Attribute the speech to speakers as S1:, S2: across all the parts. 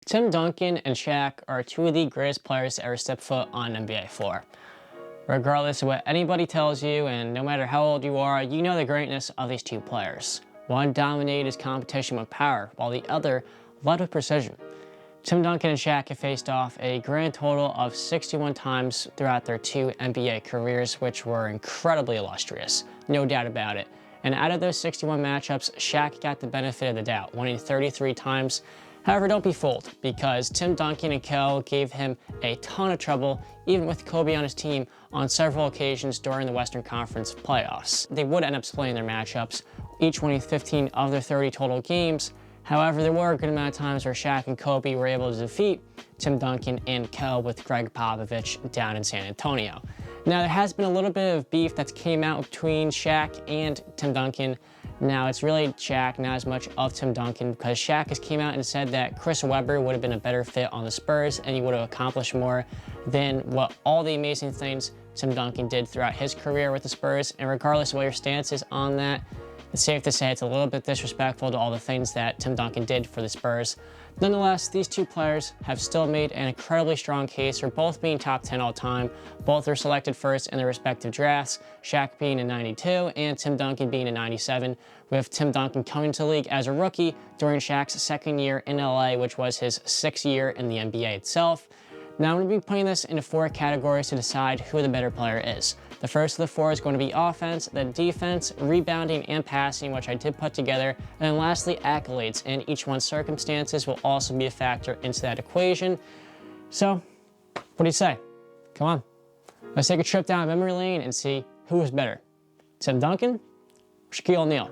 S1: Tim Duncan and Shaq are two of the greatest players to ever step foot on an NBA floor. Regardless of what anybody tells you, and no matter how old you are, you know the greatness of these two players. One dominated his competition with power, while the other led with precision. Tim Duncan and Shaq have faced off a grand total of 61 times throughout their two NBA careers, which were incredibly illustrious, no doubt about it. And out of those 61 matchups, Shaq got the benefit of the doubt, winning 33 times. However, don't be fooled, because Tim Duncan and Co. gave him a ton of trouble, even with Kobe on his team, on several occasions during the Western Conference playoffs. They would end up splitting their matchups, each winning 15 of their 30 total games. However, there were a good amount of times where Shaq and Kobe were able to defeat Tim Duncan and Co. with Gregg Popovich down in San Antonio. Now, there has been a little bit of beef that's came out between Shaq and Tim Duncan. Now, it's really Shaq, not as much of Tim Duncan, because Shaq has came out and said that Chris Webber would have been a better fit on the Spurs and he would have accomplished more than what all the amazing things Tim Duncan did throughout his career with the Spurs. And regardless of what your stance is on that, it's safe to say it's a little bit disrespectful to all the things that Tim Duncan did for the Spurs. Nonetheless, these two players have still made an incredibly strong case for both being top 10 all time. Both were selected first in their respective drafts, Shaq being in '92 and Tim Duncan being in '97, with Tim Duncan coming to the league as a rookie during Shaq's second year in LA, which was his sixth year in the NBA itself. Now, I'm going to be putting this into four categories to decide who the better player is. The first of the four is going to be offense, then defense, rebounding, and passing, which I did put together, and then lastly, accolades, and each one's circumstances will also be a factor into that equation. So, what do you say? Come on. Let's take a trip down memory lane and see who was better, Tim Duncan or Shaquille O'Neal.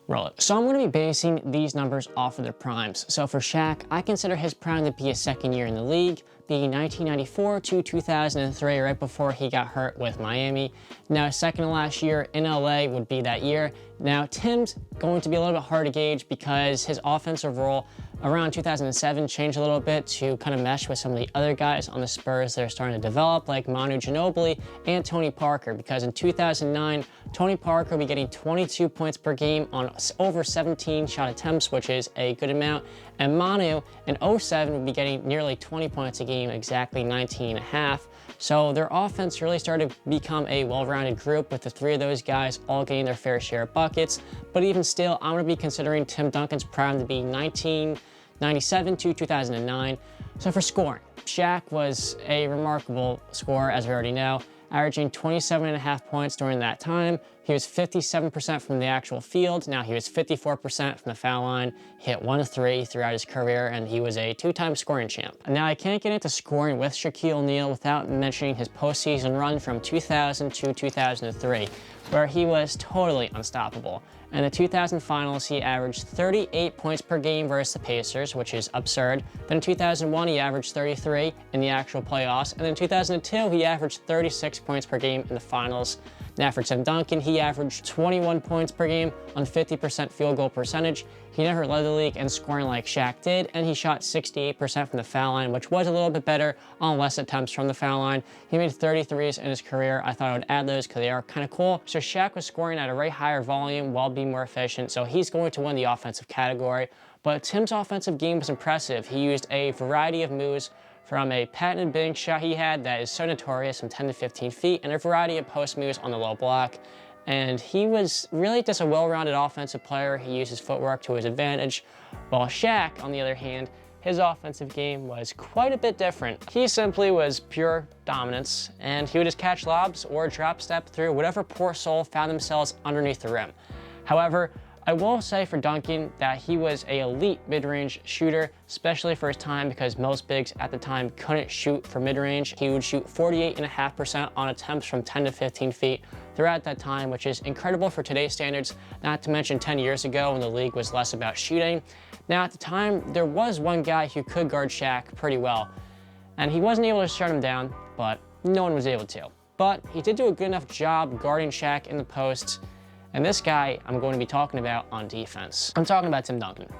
S1: Roll it. So I'm going to be basing these numbers off of their primes. So for Shaq, I consider his prime to be his second year in the league, being 1994 to 2003, right before he got hurt with Miami. Now, his second to last year in LA would be that year. Now, Tim's going to be a little bit hard to gauge because his offensive role around 2007 changed a little bit to kind of mesh with some of the other guys on the Spurs that are starting to develop, like Manu Ginobili and Tony Parker, because in 2009, Tony Parker will be getting 22 points per game on over 17 shot attempts, which is a good amount, and Manu in 07 will be getting nearly 20 points a game, exactly 19 and a half. So their offense really started to become a well-rounded group, with the three of those guys all getting their fair share of buckets. But even still, I'm going to be considering Tim Duncan's prime to be 1997 to 2009. So for scoring, Shaq was a remarkable scorer, as we already know, averaging 27.5 points during that time. He was 57% from the actual field. Now, he was 54% from the foul line. He hit 1 3 throughout his career, and he was a two-time scoring champ. Now, I can't get into scoring with Shaquille O'Neal without mentioning his postseason run from 2000 to 2003, where he was totally unstoppable. In the 2000 finals, he averaged 38 points per game versus the Pacers, which is absurd. Then in 2001, he averaged 33 in the actual playoffs. And in 2002, he averaged 36 points per game in the finals. Now for Tim Duncan, he averaged 21 points per game on 50% field goal percentage. He never led the league in scoring like Shaq did, and he shot 68% from the foul line, which was a little bit better on less attempts from the foul line. He made 33s in his career. I thought I would add those because they are kind of cool. So Shaq was scoring at a very higher volume while being more efficient, so he's going to win the offensive category. But Tim's offensive game was impressive. He used a variety of moves, from a patented bank shot he had that is so notorious from 10 to 15 feet, and a variety of post moves on the low block. And he was really just a well-rounded offensive player. He used his footwork to his advantage, while Shaq, on the other hand, his offensive game was quite a bit different. He simply was pure dominance, and he would just catch lobs or drop step through whatever poor soul found themselves underneath the rim. However, I will say for Duncan that he was an elite mid-range shooter, especially for his time, because most bigs at the time couldn't shoot for mid-range. He would shoot 48.5% on attempts from 10 to 15 feet throughout that time, which is incredible for today's standards, not to mention 10 years ago when the league was less about shooting. Now, at the time, there was one guy who could guard Shaq pretty well, and he wasn't able to shut him down, but no one was able to. But he did do a good enough job guarding Shaq in the post. And this guy I'm going to be talking about on defense. I'm talking about Tim Duncan.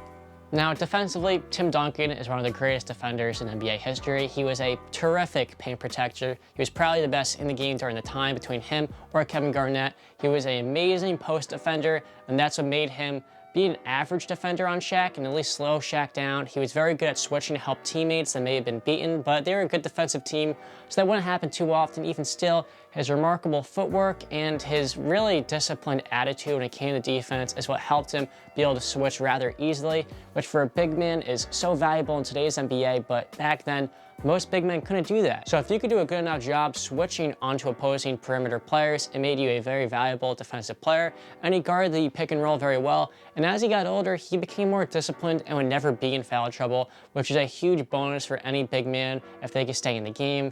S1: Now, defensively, Tim Duncan is one of the greatest defenders in NBA history. He was a terrific paint protector. He was probably the best in the game during the time between him or Kevin Garnett. He was an amazing post defender, and that's what made him be an average defender on Shaq and at least slow Shaq down. He was very good at switching to help teammates that may have been beaten, but they were a good defensive team, so that wouldn't happen too often. Even still, his remarkable footwork and his really disciplined attitude when it came to defense is what helped him be able to switch rather easily, which for a big man is so valuable in today's NBA, but back then, most big men couldn't do that. So if you could do a good enough job switching onto opposing perimeter players, it made you a very valuable defensive player, and he guarded the pick and roll very well. And as he got older, he became more disciplined and would never be in foul trouble, which is a huge bonus for any big man if they could stay in the game.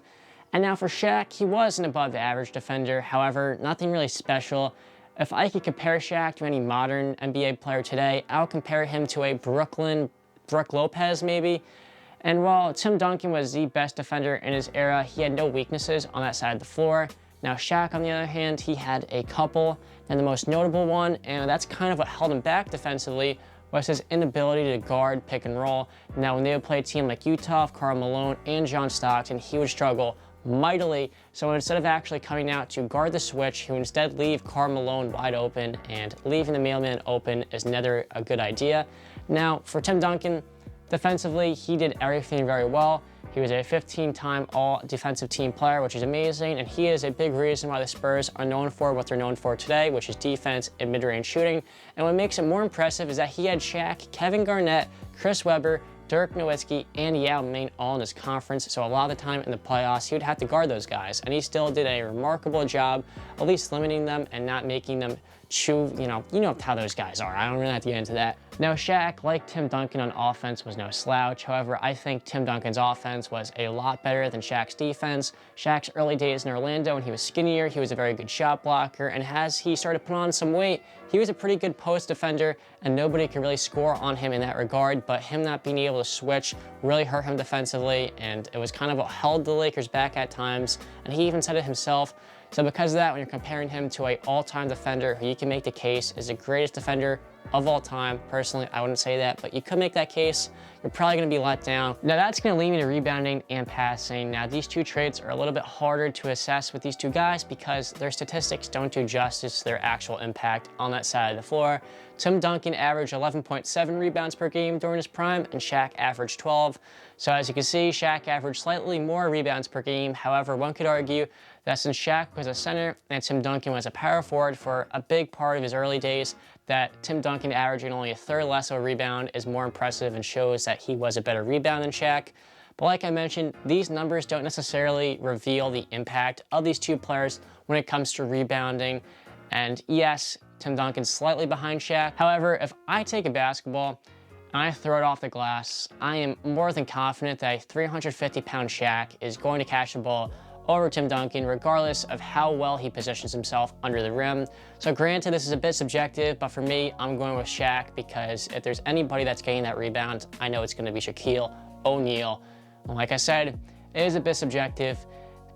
S1: And now for Shaq, he was an above average defender, however, nothing really special. If I could compare Shaq to any modern NBA player today, I would compare him to a Brook Lopez maybe. And while Tim Duncan was the best defender in his era, he had no weaknesses on that side of the floor. Now Shaq, on the other hand, he had a couple, and the most notable one, and that's kind of what held him back defensively, was his inability to guard pick and roll. Now when they would play a team like Utah, Karl Malone, and John Stockton, he would struggle mightily. So instead of actually coming out to guard the switch, he would instead leave Karl Malone wide open, and leaving the mailman open is never a good idea. Now for Tim Duncan, defensively, he did everything very well. He was a 15-time all-defensive team player, which is amazing, and he is a big reason why the Spurs are known for what they're known for today, which is defense and mid-range shooting. And what makes it more impressive is that he had Shaq, Kevin Garnett, Chris Webber, Dirk Nowitzki, and Yao Ming all in his conference, so a lot of the time in the playoffs, he would have to guard those guys, and he still did a remarkable job, at least limiting them and not making them chew, you know how those guys are. I don't really have to get into that. Now, Shaq, like Tim Duncan on offense, was no slouch. However, I think Tim Duncan's offense was a lot better than Shaq's defense. Shaq's early days in Orlando, when he was skinnier, he was a very good shot blocker, and as he started putting on some weight, he was a pretty good post defender, and nobody could really score on him in that regard, but him not being able to switch really hurt him defensively, and it was kind of what held the Lakers back at times, and he even said it himself. So because of that, when you're comparing him to an all-time defender who you can make the case is the greatest defender of all time, personally, I wouldn't say that, but you could make that case, you're probably going to be let down. Now that's going to lead me to rebounding and passing. Now these two traits are a little bit harder to assess with these two guys because their statistics don't do justice to their actual impact on that side of the floor. Tim Duncan averaged 11.7 rebounds per game during his prime, and Shaq averaged 12. So as you can see, Shaq averaged slightly more rebounds per game. However, one could argue that since Shaq was a center and Tim Duncan was a power forward for a big part of his early days, that Tim Duncan averaging only a third less of a rebound is more impressive and shows that he was a better rebound than Shaq. But like I mentioned, these numbers don't necessarily reveal the impact of these two players when it comes to rebounding. And yes, Tim Duncan's slightly behind Shaq. However, if I take a basketball and I throw it off the glass, I am more than confident that a 350-pound Shaq is going to catch the ball over Tim Duncan, regardless of how well he positions himself under the rim. So granted, this is a bit subjective, but for me, I'm going with Shaq because if there's anybody that's getting that rebound, I know it's going to be Shaquille O'Neal. And like I said, it is a bit subjective,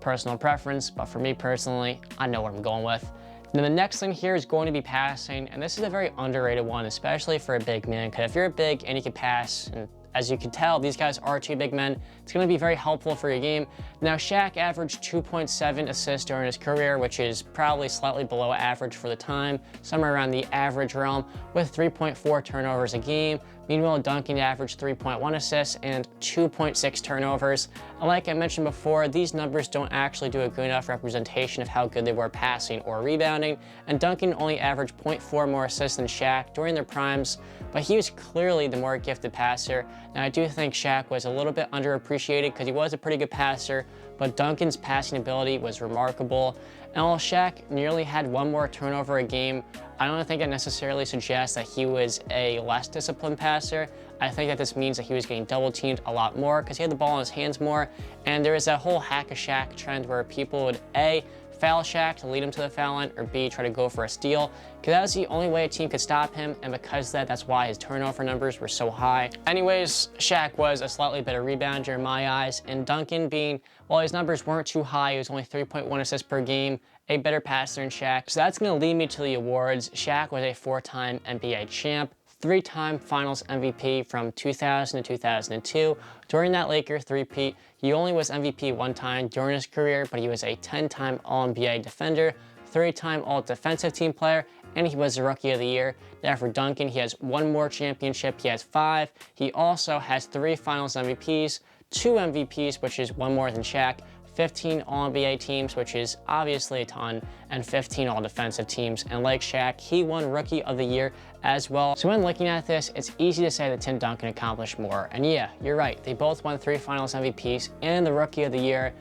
S1: personal preference, but for me personally, I know what I'm going with. Now the next thing here is going to be passing, and this is a very underrated one, especially for a big man, because if you're big and you can pass, and as you can tell, these guys are two big men, it's going to be very helpful for your game. Now Shaq averaged 2.7 assists during his career, which is probably slightly below average for the time, somewhere around the average realm, with 3.4 turnovers a game. Meanwhile, Duncan averaged 3.1 assists and 2.6 turnovers. And like I mentioned before, these numbers don't actually do a good enough representation of how good they were passing or rebounding, and Duncan only averaged 0.4 more assists than Shaq during their primes, but he was clearly the more gifted passer. Now I do think Shaq was a little bit underappreciated because he was a pretty good passer, but Duncan's passing ability was remarkable. And while Shaq nearly had one more turnover a game, I don't think it necessarily suggests that he was a less disciplined passer. I think that this means that he was getting double teamed a lot more because he had the ball in his hands more, and there was that whole hack a Shaq trend where people would A, foul Shaq to lead him to the foul line, or B, try to go for a steal, because that was the only way a team could stop him, and because of that, that's why his turnover numbers were so high. Anyways, Shaq was a slightly better rebounder in my eyes, and Duncan being, while his numbers weren't too high, he was only 3.1 assists per game, a better passer than Shaq. So that's going to lead me to the awards. Shaq was a 4-time NBA champ, 3-time Finals MVP from 2000 to 2002. During that Laker three-peat, he only was MVP one time during his career, but he was a 10-time All-NBA defender, 3-time All-Defensive Team player, and he was the Rookie of the Year. Now for Duncan, he has 1 more championship. He has 5. He also has 3 Finals MVPs, 2 MVPs, which is 1 more than Shaq, 15 All-NBA teams, which is obviously a ton, and 15 All-Defensive teams. And like Shaq, he won Rookie of the Year as well. So when looking at this, it's easy to say that Tim Duncan accomplished more. And yeah, you're right. They both won 3 Finals MVPs and the Rookie of the Year.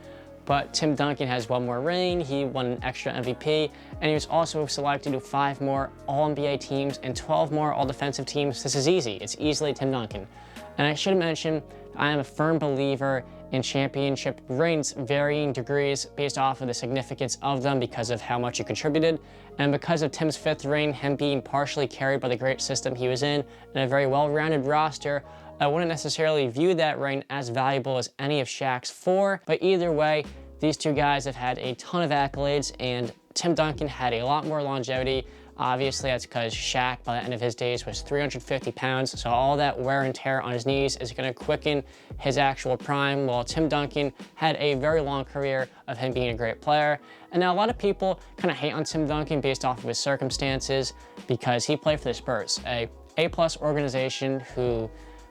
S1: But Tim Duncan has 1 more ring, he won an extra MVP, and he was also selected to 5 more All-NBA teams and 12 more All-Defensive teams. This is easy. It's easily Tim Duncan. And I should mention, I am a firm believer in championship rings, varying degrees based off of the significance of them because of how much he contributed. And because of Tim's 5th ring, him being partially carried by the great system he was in and a very well-rounded roster, I wouldn't necessarily view that ring as valuable as any of Shaq's 4, but either way, these two guys have had a ton of accolades, and Tim Duncan had a lot more longevity. Obviously, that's because Shaq, by the end of his days, was 350 pounds, so all that wear and tear on his knees is going to quicken his actual prime, while Tim Duncan had a very long career of him being a great player. And now a lot of people kind of hate on Tim Duncan based off of his circumstances because he played for the Spurs, a A-plus organization who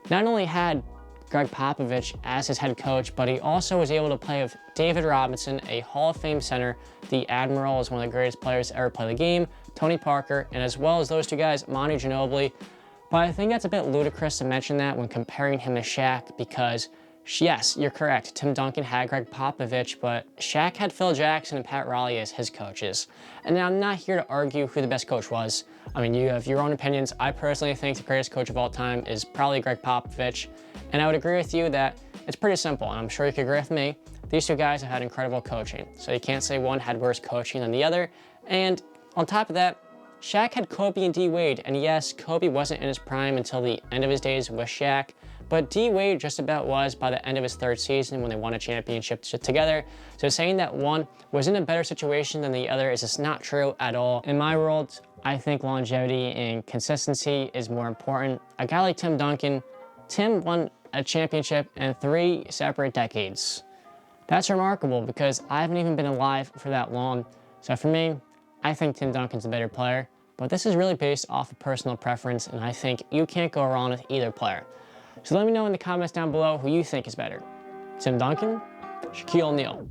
S1: not only had Gregg Popovich as his head coach, but he also was able to play with David Robinson, a Hall of Fame center. The Admiral is one of the greatest players to ever play the game, Tony Parker, and as well as those two guys, Manu Ginobili. But I think that's a bit ludicrous to mention that when comparing him to Shaq because, yes, you're correct, Tim Duncan had Gregg Popovich, but Shaq had Phil Jackson and Pat Riley as his coaches. And now I'm not here to argue who the best coach was. I mean, you have your own opinions. I personally think the greatest coach of all time is probably Gregg Popovich. And I would agree with you that it's pretty simple, and I'm sure you could agree with me. These two guys have had incredible coaching, so you can't say one had worse coaching than the other. And on top of that, Shaq had Kobe and D. Wade, and yes, Kobe wasn't in his prime until the end of his days with Shaq, but D. Wade just about was by the end of his 3rd season when they won a championship together. So saying that one was in a better situation than the other is just not true at all. In my world, I think longevity and consistency is more important. A guy like Tim Duncan, Tim won a championship in 3 separate decades. That's remarkable because I haven't even been alive for that long. So for me, I think Tim Duncan's a better player, but this is really based off of personal preference, and I think you can't go wrong with either player. So let me know in the comments down below who you think is better, Tim Duncan, Shaquille O'Neal.